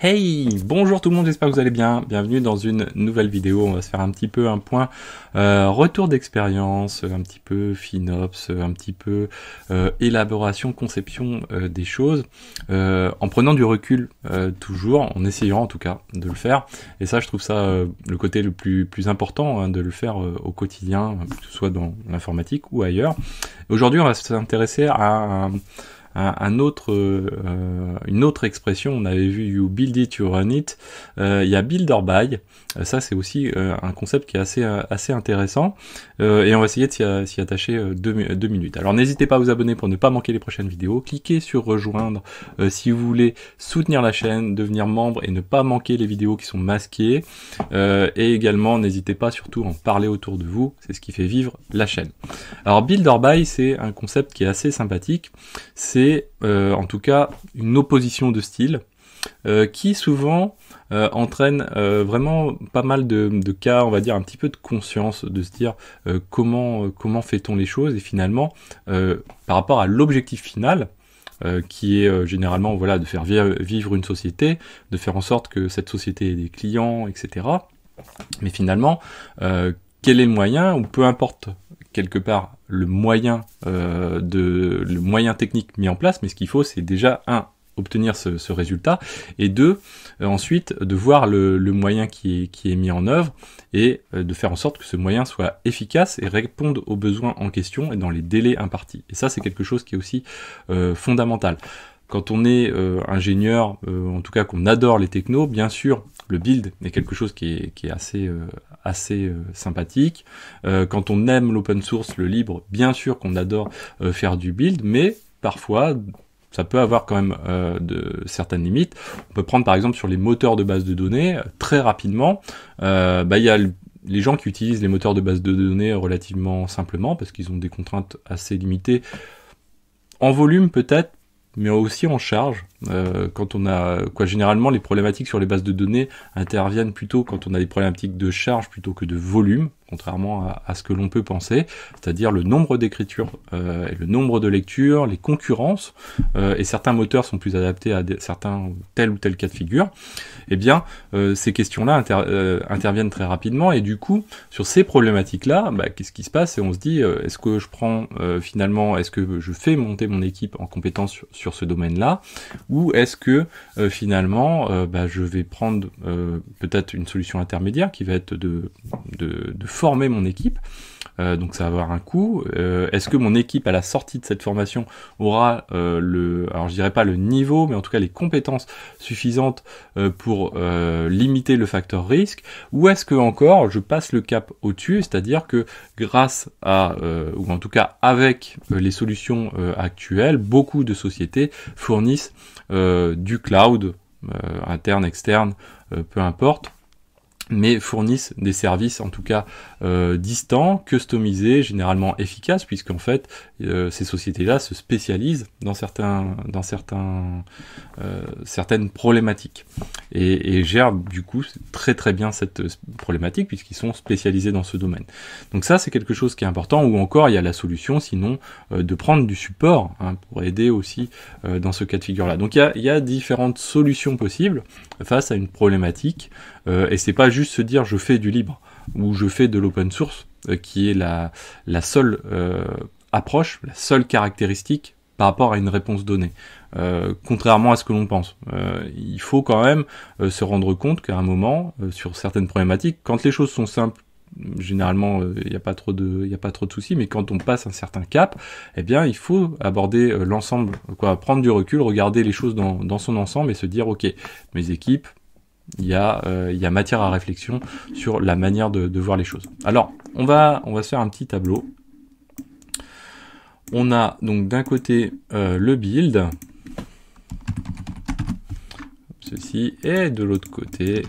Hey, bonjour tout le monde, j'espère que vous allez bien. Bienvenue dans une nouvelle vidéo. On va se faire un petit peu un point retour d'expérience, un petit peu FinOps, un petit peu élaboration, conception des choses, en prenant du recul toujours, en essayant en tout cas de le faire. Et ça, je trouve ça le côté le plus important, de le faire au quotidien, que ce soit dans l'informatique ou ailleurs. Aujourd'hui, on va s'intéresser à une autre expression. On avait vu you build it, you run it. Il y a build or buy. Ça, c'est aussi un concept qui est assez intéressant. Et on va essayer de s'y attacher deux minutes. Alors, n'hésitez pas à vous abonner pour ne pas manquer les prochaines vidéos. Cliquez sur rejoindre si vous voulez soutenir la chaîne, devenir membre et ne pas manquer les vidéos qui sont masquées. Et également, n'hésitez pas surtout à en parler autour de vous. C'est ce qui fait vivre la chaîne. Alors, build or buy, c'est un concept qui est assez sympathique. C'est en tout cas une opposition de style qui souvent entraîne vraiment pas mal de cas, on va dire un petit peu de conscience, de se dire comment fait-on les choses, et finalement par rapport à l'objectif final qui est généralement voilà, de faire vivre une société, de faire en sorte que cette société ait des clients, etc. Mais finalement, quel est le moyen, ou peu importe quelque part le moyen technique mis en place, mais ce qu'il faut, c'est déjà obtenir ce résultat, et deux, ensuite de voir le moyen qui est mis en œuvre, et de faire en sorte que ce moyen soit efficace et réponde aux besoins en question et dans les délais impartis. Et ça, c'est quelque chose qui est aussi fondamental. Quand on est ingénieur, en tout cas qu'on adore les technos, bien sûr, le build est quelque chose qui est assez sympathique. Quand on aime l'open source, le libre, bien sûr qu'on adore faire du build, mais parfois ça peut avoir quand même de certaines limites. On peut prendre par exemple sur les moteurs de base de données, très rapidement, il y a les gens qui utilisent les moteurs de base de données relativement simplement, parce qu'ils ont des contraintes assez limitées, en volume peut-être, mais aussi en charge. Quand on a généralement les problématiques sur les bases de données interviennent plutôt quand on a des problématiques de charge plutôt que de volume, contrairement à ce que l'on peut penser, c'est-à-dire le nombre d'écritures et le nombre de lectures, les concurrences, et certains moteurs sont plus adaptés à certains tel ou tel cas de figure. Eh bien, ces questions-là interviennent très rapidement, et du coup, sur ces problématiques-là, qu'est-ce qui se passe? Et on se dit, est-ce que je prends finalement, est-ce que je fais monter mon équipe en compétence sur ce domaine-là, ou est-ce que finalement je vais prendre peut-être une solution intermédiaire qui va être de former mon équipe, donc ça va avoir un coût. Est-ce que mon équipe à la sortie de cette formation aura alors je dirais pas le niveau, mais en tout cas les compétences suffisantes pour limiter le facteur risque, ou est-ce que encore je passe le cap au-dessus, c'est-à-dire que grâce à ou en tout cas avec les solutions actuelles, beaucoup de sociétés fournissent du cloud, interne, externe, peu importe, mais fournissent des services en tout cas distants, customisés, généralement efficaces, puisqu'en fait ces sociétés-là se spécialisent dans certaines problématiques et gèrent du coup très très bien cette problématique, puisqu'ils sont spécialisés dans ce domaine. Donc ça, c'est quelque chose qui est important. Ou encore il y a la solution sinon de prendre du support pour aider aussi dans ce cas de figure là. Donc il y a différentes solutions possibles face à une problématique, et c'est pas juste se dire je fais du libre ou je fais de l'open source qui est la seule approche, la seule caractéristique par rapport à une réponse donnée. Contrairement à ce que l'on pense. Il faut quand même se rendre compte qu'à un moment, sur certaines problématiques, quand les choses sont simples, généralement il n'y a pas trop de soucis, mais quand on passe un certain cap, eh bien il faut aborder l'ensemble, prendre du recul, regarder les choses dans son ensemble et se dire ok, mes équipes, il y a matière à réflexion sur la manière de voir les choses. Alors on va se faire un petit tableau. On a donc d'un côté le build, ceci, et de l'autre côté,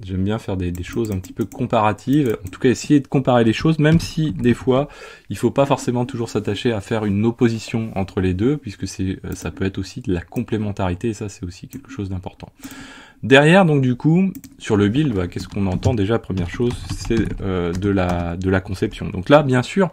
j'aime bien faire des choses un petit peu comparatives, en tout cas essayer de comparer les choses, même si des fois il faut pas forcément toujours s'attacher à faire une opposition entre les deux, puisque ça peut être aussi de la complémentarité, et ça c'est aussi quelque chose d'important. Derrière, donc du coup, sur le build, qu'est-ce qu'on entend déjà? Première chose, c'est de la conception. Donc là, bien sûr,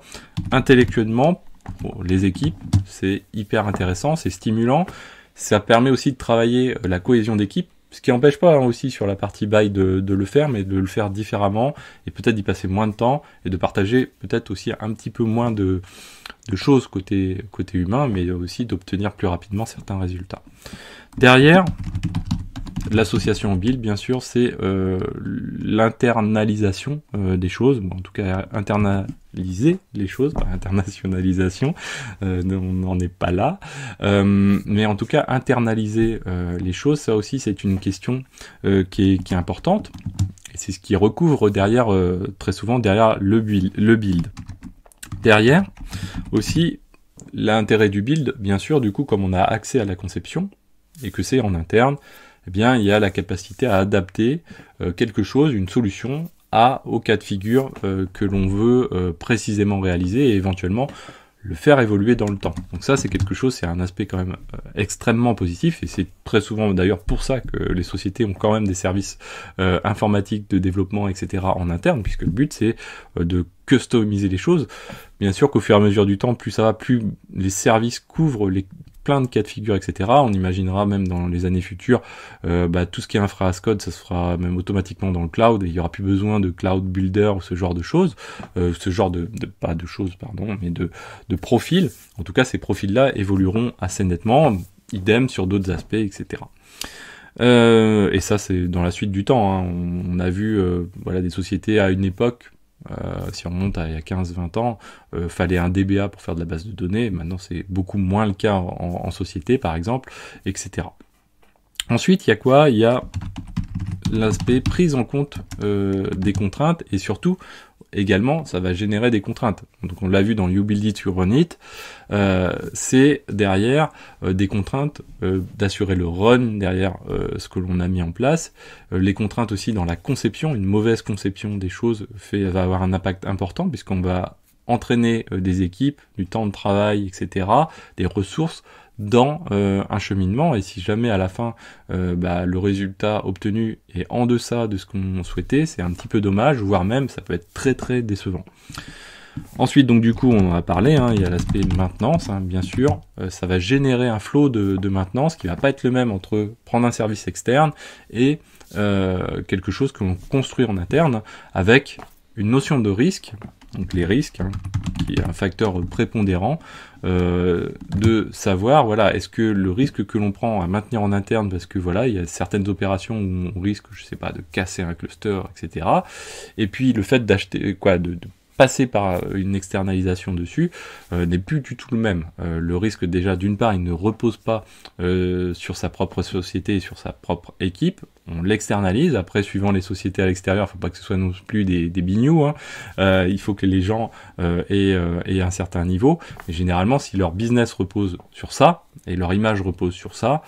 intellectuellement, pour les équipes, c'est hyper intéressant, c'est stimulant, ça permet aussi de travailler la cohésion d'équipe, Ce qui n'empêche pas aussi sur la partie buy de le faire, mais de le faire différemment et peut-être d'y passer moins de temps et de partager peut-être aussi un petit peu moins de choses côté humain, mais aussi d'obtenir plus rapidement certains résultats. Derrière, l'association au build, bien sûr, c'est l'internalisation des choses, en tout cas internaliser les choses, pas internationalisation, on n'en est pas là, mais en tout cas internaliser les choses, ça aussi c'est une question qui est importante, et c'est ce qui recouvre derrière, très souvent derrière le build. Derrière, aussi, l'intérêt du build, bien sûr, du coup, comme on a accès à la conception, et que c'est en interne, eh bien, il y a la capacité à adapter quelque chose, une solution, au cas de figure que l'on veut précisément réaliser et éventuellement le faire évoluer dans le temps. Donc ça, c'est quelque chose, c'est un aspect quand même extrêmement positif, et c'est très souvent d'ailleurs pour ça que les sociétés ont quand même des services informatiques de développement, etc. en interne, puisque le but c'est de customiser les choses. Bien sûr qu'au fur et à mesure du temps, plus ça va, plus les services couvrent plein de cas de figure, etc. On imaginera même dans les années futures, tout ce qui est infra as code, ça se fera même automatiquement dans le cloud, et il n'y aura plus besoin de cloud builder ou ce genre de choses, pas de choses, pardon, mais de profils. En tout cas, ces profils-là évolueront assez nettement, idem sur d'autres aspects, etc. Et ça, c'est dans la suite du temps, hein. On a vu des sociétés à une époque, si on remonte à il y a 15-20 ans, fallait un DBA pour faire de la base de données. Maintenant, c'est beaucoup moins le cas en société, par exemple, etc. Ensuite, il y a quoi? Il y a l'aspect prise en compte des contraintes, et surtout, également, ça va générer des contraintes. Donc, on l'a vu dans You Build It, You Run It, c'est derrière des contraintes d'assurer le run derrière ce que l'on a mis en place. Les contraintes aussi dans la conception, une mauvaise conception des choses va avoir un impact important, puisqu'on va entraîner des équipes, du temps de travail, etc., des ressources dans un cheminement, et si jamais à la fin le résultat obtenu est en deçà de ce qu'on souhaitait, c'est un petit peu dommage, voire même ça peut être très très décevant. Ensuite, donc du coup, on en a parlé, il y a l'aspect maintenance, bien sûr, ça va générer un flot de maintenance qui va pas être le même entre prendre un service externe et quelque chose que l'on construit en interne, avec une notion de risque, donc les risques, qui est un facteur prépondérant, de savoir, est-ce que le risque que l'on prend à maintenir en interne, parce que il y a certaines opérations où on risque, je sais pas, de casser un cluster, etc. Et puis le fait d'acheter, de passer par une externalisation dessus n'est plus du tout le même. Le risque, déjà, d'une part, il ne repose pas sur sa propre société et sur sa propre équipe. On l'externalise. Après, suivant les sociétés à l'extérieur, il ne faut pas que ce soit non plus des bignous. Il faut que les gens aient un certain niveau. Et généralement, si leur business repose sur ça, et leur image repose sur ça,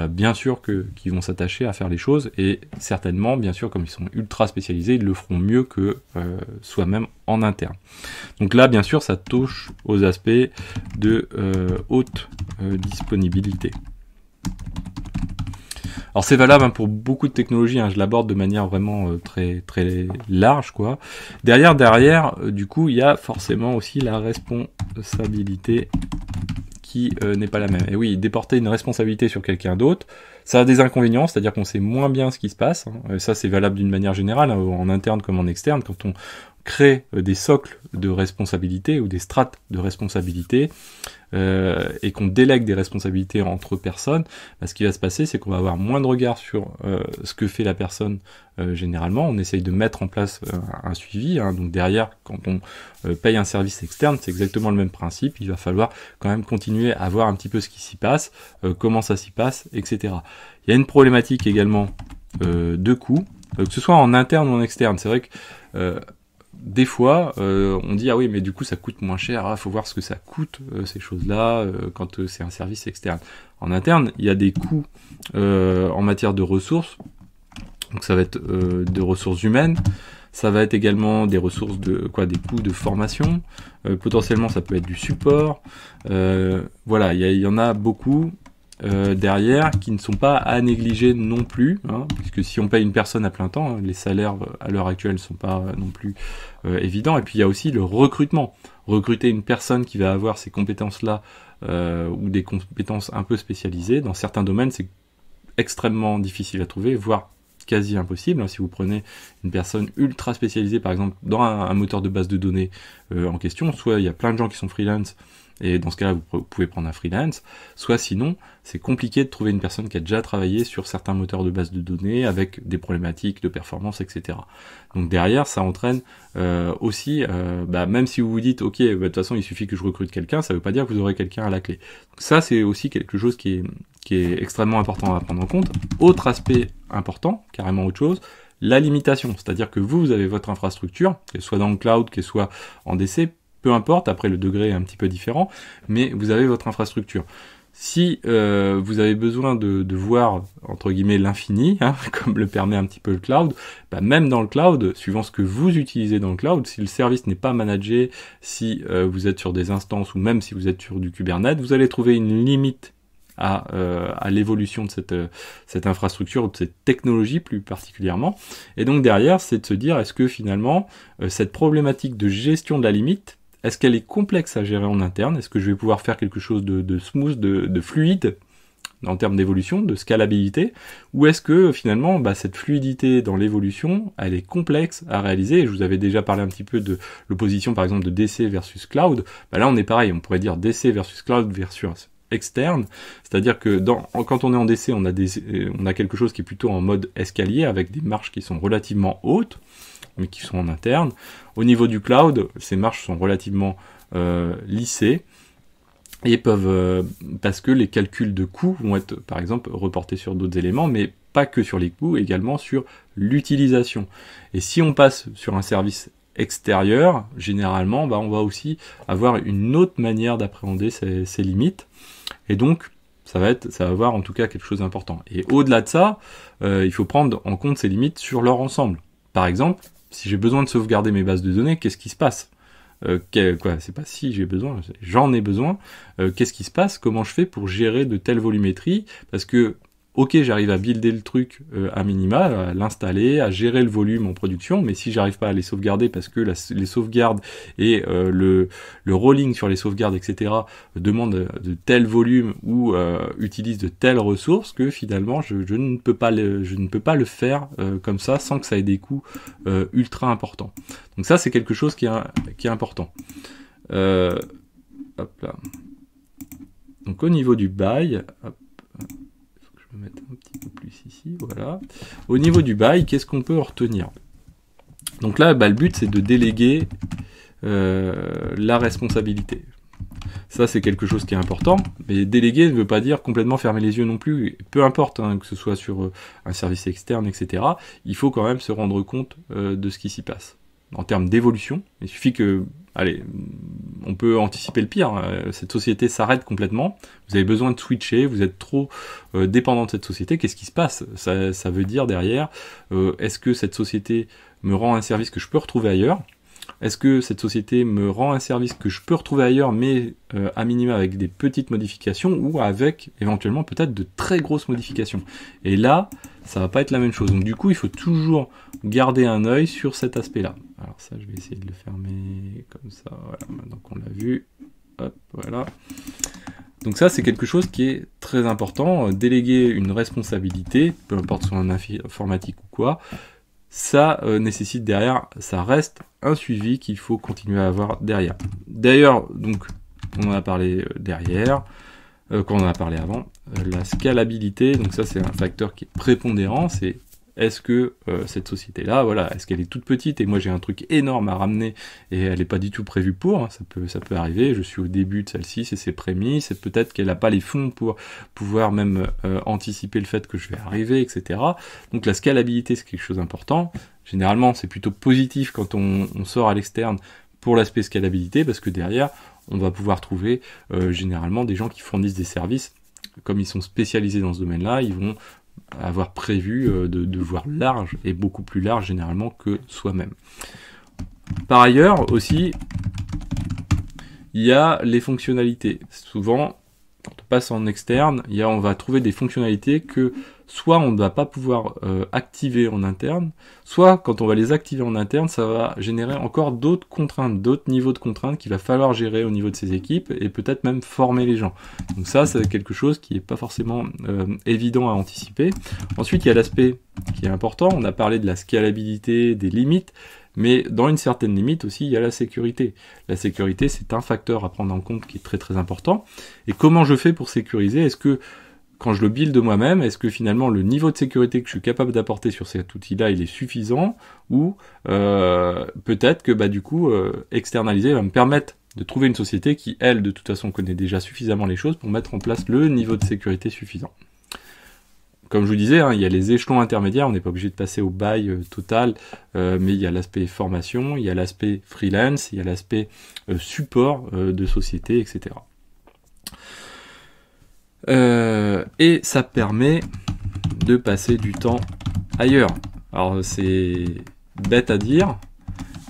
bien sûr qu'ils vont s'attacher à faire les choses, et certainement, bien sûr, comme ils sont ultra spécialisés, ils le feront mieux que soi-même en interne. Donc là, bien sûr, ça touche aux aspects de haute disponibilité. Alors c'est valable pour beaucoup de technologies, je l'aborde de manière vraiment très très large, quoi. Derrière, du coup, il y a forcément aussi la responsabilité qui n'est pas la même. Et oui, déporter une responsabilité sur quelqu'un d'autre, ça a des inconvénients, c'est-à-dire qu'on sait moins bien ce qui se passe. Ça, c'est valable d'une manière générale, en interne comme en externe, quand on crée des socles de responsabilité ou des strates de responsabilité et qu'on délègue des responsabilités entre personnes, ce qui va se passer, c'est qu'on va avoir moins de regard sur ce que fait la personne généralement. On essaye de mettre en place un suivi, donc derrière, quand on paye un service externe, c'est exactement le même principe. Il va falloir quand même continuer à voir un petit peu ce qui s'y passe, comment ça s'y passe, etc. Il y a une problématique également de coût, que ce soit en interne ou en externe. C'est vrai que des fois, on dit ah oui, mais du coup ça coûte moins cher. Faut voir ce que ça coûte ces choses-là quand c'est un service externe. En interne, il y a des coûts en matière de ressources. Donc ça va être de ressources humaines. Ça va être également des ressources des coûts de formation. Potentiellement, ça peut être du support. Il y en a beaucoup. Derrière, qui ne sont pas à négliger non plus, puisque si on paye une personne à plein temps, les salaires à l'heure actuelle ne sont pas non plus évidents. Et puis il y a aussi le recrutement. Recruter une personne qui va avoir ces compétences-là ou des compétences un peu spécialisées, dans certains domaines, c'est extrêmement difficile à trouver, voire quasi impossible. Si vous prenez une personne ultra spécialisée, par exemple, dans un moteur de base de données en question, soit il y a plein de gens qui sont freelance, et dans ce cas-là, vous pouvez prendre un freelance, soit sinon, c'est compliqué de trouver une personne qui a déjà travaillé sur certains moteurs de base de données avec des problématiques de performance, etc. Donc derrière, ça entraîne aussi, même si vous vous dites, ok, de toute façon, il suffit que je recrute quelqu'un, ça ne veut pas dire que vous aurez quelqu'un à la clé. Donc ça, c'est aussi quelque chose qui est extrêmement important à prendre en compte. Autre aspect important, carrément autre chose, la limitation. C'est-à-dire que vous avez votre infrastructure, qu'elle soit dans le cloud, qu'elle soit en DC, peu importe, après le degré est un petit peu différent, mais vous avez votre infrastructure. Si vous avez besoin de voir, entre guillemets, l'infini, comme le permet un petit peu le cloud, même dans le cloud, suivant ce que vous utilisez dans le cloud, si le service n'est pas managé, si vous êtes sur des instances, ou même si vous êtes sur du Kubernetes, vous allez trouver une limite à l'évolution de cette infrastructure, ou de cette technologie plus particulièrement. Et donc derrière, c'est de se dire, est-ce que finalement, cette problématique de gestion de la limite, est-ce qu'elle est complexe à gérer en interne? Est-ce que je vais pouvoir faire quelque chose de smooth, de fluide en termes d'évolution, de scalabilité? Ou est-ce que finalement, cette fluidité dans l'évolution, elle est complexe à réaliser? Et je vous avais déjà parlé un petit peu de l'opposition par exemple de DC versus cloud. Là on est pareil, on pourrait dire DC versus cloud versus externe, c'est-à-dire que quand on est en DC, on a quelque chose qui est plutôt en mode escalier, avec des marches qui sont relativement hautes, mais qui sont en interne. Au niveau du cloud, ces marches sont relativement lissées, et peuvent, parce que les calculs de coûts vont être, par exemple, reportés sur d'autres éléments, mais pas que sur les coûts, également sur l'utilisation. Et si on passe sur un service extérieur, généralement, on va aussi avoir une autre manière d'appréhender ces limites, et donc ça va avoir en tout cas quelque chose d'important. Et au-delà de ça, il faut prendre en compte ces limites sur leur ensemble. Par exemple, si j'ai besoin de sauvegarder mes bases de données, qu'est-ce qui se passe? C'est pas si j'ai besoin, j'en ai besoin. Qu'est-ce qui se passe? Comment je fais pour gérer de telles volumétries? Parce que, ok, j'arrive à builder le truc à minima, à l'installer, à gérer le volume en production, mais si j'arrive pas à les sauvegarder parce que les sauvegardes et le rolling sur les sauvegardes, etc., demandent de tels volumes ou utilisent de telles ressources que finalement je ne peux pas le faire comme ça sans que ça ait des coûts ultra importants. Donc ça, c'est quelque chose qui est important. Hop là. Donc au niveau du bail, je vais mettre un petit peu plus ici, voilà. Au niveau du bail, qu'est-ce qu'on peut en retenir? Donc là, le but, c'est de déléguer la responsabilité. Ça, c'est quelque chose qui est important, mais déléguer ne veut pas dire complètement fermer les yeux non plus. Peu importe, que ce soit sur un service externe, etc., il faut quand même se rendre compte de ce qui s'y passe. En termes d'évolution, il suffit que, on peut anticiper le pire, cette société s'arrête complètement, vous avez besoin de switcher, vous êtes trop dépendant de cette société, qu'est-ce qui se passe? Ça veut dire derrière, est-ce que cette société me rend un service que je peux retrouver ailleurs? Est-ce que cette société me rend un service que je peux retrouver ailleurs, mais à minima avec des petites modifications, ou avec éventuellement peut-être de très grosses modifications? Et là, ça va pas être la même chose. Donc du coup, il faut toujours garder un œil sur cet aspect-là. Alors ça, je vais essayer de le fermer comme ça. Voilà, maintenant qu'on l'a vu. Hop, voilà. Donc ça, c'est quelque chose qui est très important. Déléguer une responsabilité, peu importe soit en informatique ou quoi, ça nécessite derrière, ça reste un suivi qu'il faut continuer à avoir derrière. D'ailleurs, donc, on en a parlé derrière, qu'on en a parlé avant, la scalabilité, donc ça c'est un facteur qui est prépondérant, c'est est-ce que cette société-là, voilà, est-ce qu'elle est toute petite et moi j'ai un truc énorme à ramener et elle n'est pas du tout prévue pour, ça peut arriver, je suis au début de celle-ci, c'est ses prémices, c'est peut-être qu'elle n'a pas les fonds pour pouvoir même anticiper le fait que je vais arriver, etc. Donc la scalabilité c'est quelque chose d'important, généralement c'est plutôt positif quand on sort à l'externe pour l'aspect scalabilité, parce que derrière on va pouvoir trouver généralement des gens qui fournissent des services, comme ils sont spécialisés dans ce domaine-là, ils vont avoir prévu de voir large, et beaucoup plus large généralement que soi-même. Par ailleurs aussi, il y a les fonctionnalités. Souvent, quand on passe en externe, on va trouver des fonctionnalités que soit on ne va pas pouvoir activer en interne, soit quand on va les activer en interne, ça va générer encore d'autres contraintes, d'autres niveaux de contraintes qu'il va falloir gérer au niveau de ces équipes et peut-être même former les gens. Donc ça, c'est quelque chose qui n'est pas forcément évident à anticiper. Ensuite, il y a l'aspect qui est important, on a parlé de la scalabilité, des limites, mais dans une certaine limite aussi, il y a la sécurité. La sécurité, c'est un facteur à prendre en compte qui est très très important. Et comment je fais pour sécuriser? Est-ce que quand je le build de moi-même, est-ce que finalement le niveau de sécurité que je suis capable d'apporter sur cet outil-là, il est suffisant? Ou peut-être que du coup, externaliser va me permettre de trouver une société qui, elle, de toute façon, connaît déjà suffisamment les choses pour mettre en place le niveau de sécurité suffisant. Comme je vous disais, il y a les échelons intermédiaires, on n'est pas obligé de passer au buy total, mais il y a l'aspect formation, il y a l'aspect freelance, il y a l'aspect support de société, etc. Et ça permet de passer du temps ailleurs. Alors c'est bête à dire,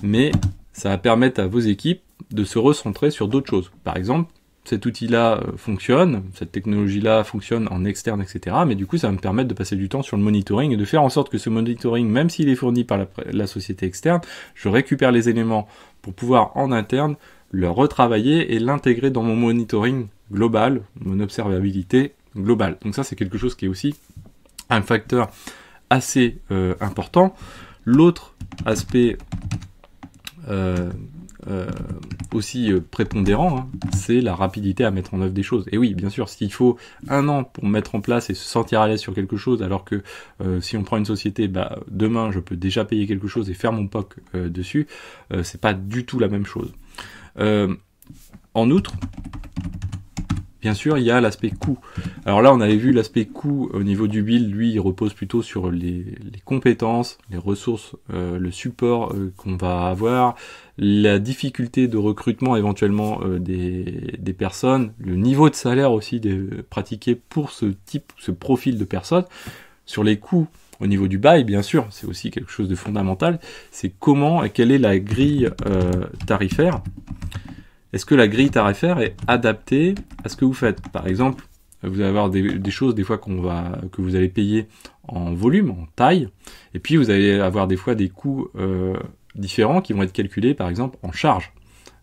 mais ça va permettre à vos équipes de se recentrer sur d'autres choses. Par exemple, cet outil-là fonctionne, cette technologie-là fonctionne en externe, etc. Mais du coup, ça va me permettre de passer du temps sur le monitoring et de faire en sorte que ce monitoring, même s'il est fourni par la société externe, je récupère les éléments pour pouvoir en interne le retravailler et l'intégrer dans mon monitoring global, mon observabilité globale. Donc ça, c'est quelque chose qui est aussi un facteur assez important. L'autre aspect aussi prépondérant, c'est la rapidité à mettre en œuvre des choses. Et oui, bien sûr, s'il faut 1 an pour mettre en place et se sentir à l'aise sur quelque chose, alors que si on prend une société, demain je peux déjà payer quelque chose et faire mon POC dessus, c'est pas du tout la même chose. En outre, bien sûr, il y a l'aspect coût. Alors là, on avait vu l'aspect coût au niveau du build, lui, il repose plutôt sur les compétences, les ressources, le support qu'on va avoir, la difficulté de recrutement éventuellement des personnes, le niveau de salaire aussi pratiqué pour ce profil de personnes. Sur les coûts, au niveau du buy, bien sûr, c'est aussi quelque chose de fondamental, c'est comment et quelle est la grille tarifaire. Est-ce que la grille tarifaire est adaptée à ce que vous faites? Par exemple, vous allez avoir des choses des fois que vous allez payer en volume, en taille, et puis vous allez avoir des fois des coûts différents qui vont être calculés par exemple en charge.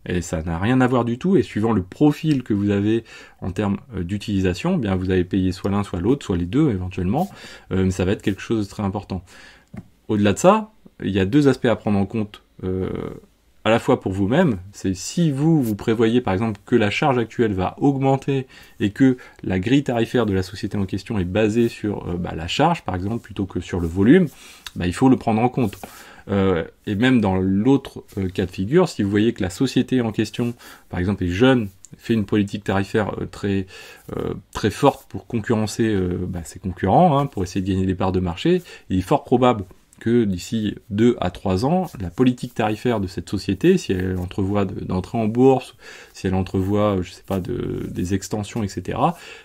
Et ça n'a rien à voir du tout, et suivant le profil que vous avez en termes d'utilisation, bien vous allez payer soit l'un, soit l'autre, soit les deux éventuellement, mais ça va être quelque chose de très important. Au-delà de ça, il y a 2 aspects à prendre en compte à la fois pour vous-même, c'est si vous prévoyez par exemple que la charge actuelle va augmenter et que la grille tarifaire de la société en question est basée sur la charge par exemple plutôt que sur le volume, il faut le prendre en compte. Et même dans l'autre cas de figure, si vous voyez que la société en question, par exemple est jeune, fait une politique tarifaire très forte pour concurrencer ses concurrents, pour essayer de gagner des parts de marché, il est fort probable que d'ici 2 à 3 ans, la politique tarifaire de cette société, si elle entrevoit d'entrer en bourse, si elle entrevoit, je sais pas, des extensions, etc.,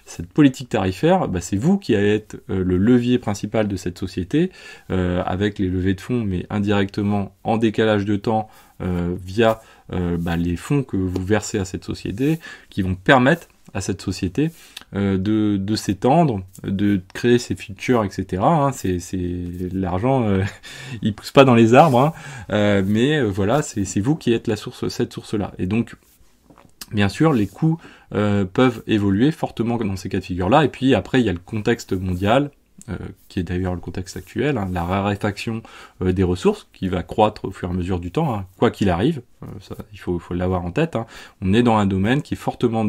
cette politique tarifaire, c'est vous qui allez être le levier principal de cette société, avec les levées de fonds, mais indirectement en décalage de temps, via les fonds que vous versez à cette société, qui vont permettre à cette société de s'étendre, de créer ses features, etc. C'est l'argent, il pousse pas dans les arbres, mais voilà, c'est vous qui êtes cette source-là. Et donc, bien sûr, les coûts peuvent évoluer fortement dans ces cas de figure-là. Et puis après, il y a le contexte mondial, qui est d'ailleurs le contexte actuel, la raréfaction des ressources qui va croître au fur et à mesure du temps, quoi qu'il arrive, ça, il faut l'avoir en tête. On est dans un domaine qui est fortement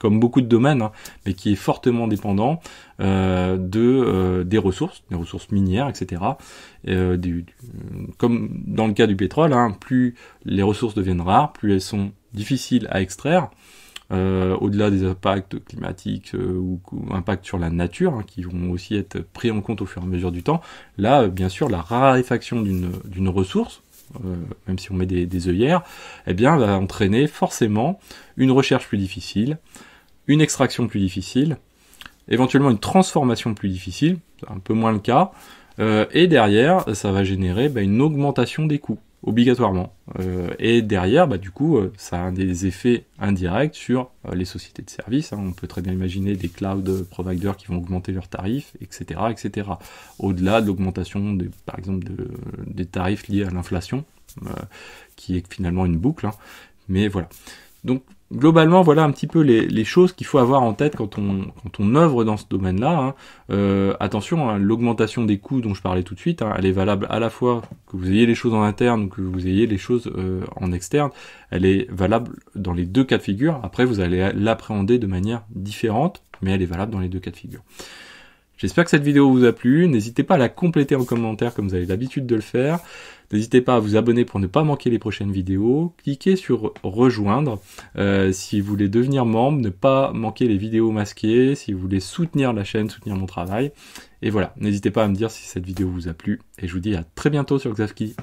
comme beaucoup de domaines, mais qui est fortement dépendant des ressources minières, etc. Comme dans le cas du pétrole, plus les ressources deviennent rares, plus elles sont difficiles à extraire, au-delà des impacts climatiques ou impacts sur la nature, qui vont aussi être pris en compte au fur et à mesure du temps. Là, bien sûr, la raréfaction d'une ressource, même si on met des œillères, va entraîner forcément une recherche plus difficile, une extraction plus difficile, éventuellement une transformation plus difficile, c'est un peu moins le cas, et derrière, ça va générer une augmentation des coûts. obligatoirement. Et derrière, du coup, ça a des effets indirects sur les sociétés de services. On peut très bien imaginer des cloud providers qui vont augmenter leurs tarifs, etc., etc. Au-delà de l'augmentation, par exemple, des tarifs liés à l'inflation, qui est finalement une boucle. Mais voilà. Donc, globalement, voilà un petit peu les choses qu'il faut avoir en tête quand on œuvre dans ce domaine-là. Attention, l'augmentation des coûts dont je parlais tout de suite, elle est valable à la fois que vous ayez les choses en interne ou que vous ayez les choses en externe. Elle est valable dans les deux cas de figure. Après, vous allez l'appréhender de manière différente, mais elle est valable dans les deux cas de figure. J'espère que cette vidéo vous a plu. N'hésitez pas à la compléter en commentaire comme vous avez l'habitude de le faire. N'hésitez pas à vous abonner pour ne pas manquer les prochaines vidéos. Cliquez sur rejoindre si vous voulez devenir membre, ne pas manquer les vidéos masquées, si vous voulez soutenir la chaîne, soutenir mon travail. Et voilà, n'hésitez pas à me dire si cette vidéo vous a plu. Et je vous dis à très bientôt sur Xavki.